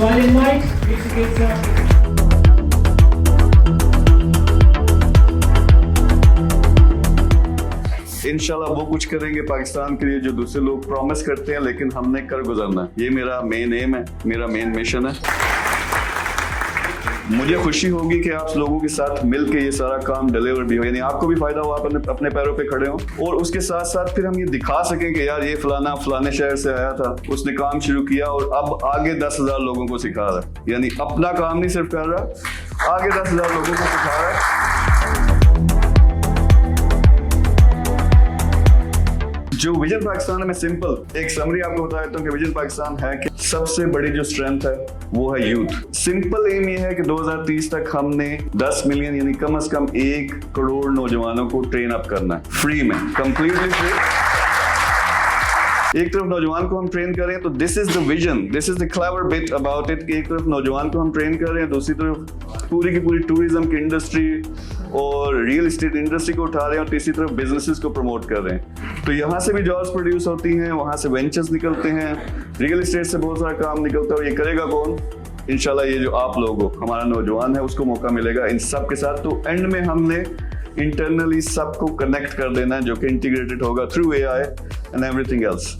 Smiling Mike, Hrishikesh sir. इंशाल्लाह वो कुछ करेंगे पाकिस्तान के लिए जो दूसरे लोग प्रॉमिस करते हैं, लेकिन हमने कर गुजरना है। ये मेरा मेन एम है, मेरा मेन मिशन है। मुझे खुशी होगी कि आप लोगों के साथ मिलके ये सारा काम डिलीवर भी हो, यानी आपको भी फायदा हो, आप अपने पैरों पे खड़े हो, और उसके साथ साथ फिर हम ये दिखा सकें कि यार ये फलाने शहर से आया था, उसने काम शुरू किया और अब आगे 10,000 लोगों को सिखा रहा है। यानी अपना काम नहीं सिर्फ कर रहा, आगे 10,000 लोगों को सिखा रहा है। जो विजन पाकिस्तान है, मैं सिंपल एक समरी आपको बता देता हूँ कि विजन पाकिस्तान है कि सबसे बड़ी जो स्ट्रेंथ है वो है यूथ। सिंपल एम ये है कि 2030 तक हमने 10 मिलियन यानी कम से कम 1 करोड़ नौजवानों को ट्रेन अप करना है, फ्री में, कंप्लीटली फ्री। एक तरफ नौजवान को हम ट्रेन करें तो this is the vision, this is the clever bit about it कि एक तरफ नौजवान को हम ट्रेन कर रहे हैं, दूसरी तरफ पूरी की पूरी टूरिज्म की इंडस्ट्री और रियल एस्टेट इंडस्ट्री को उठा रहे हैं और तीसरी तरफ बिजनेसेस को प्रमोट कर रहे हैं। तो यहाँ से भी जॉब्स प्रोड्यूस होती हैं, वहाँ से वेंचर्स निकलते हैं, रियल एस्टेट से बहुत सारा काम निकलता है। और ये करेगा कौन? इंशाल्लाह ये जो आप लोग हो, हमारा नौजवान है, उसको मौका मिलेगा इन सब के साथ। तो एंड में हमने इंटरनली सबको कनेक्ट कर देना है, जो कि इंटीग्रेटेड होगा through AI and everything else.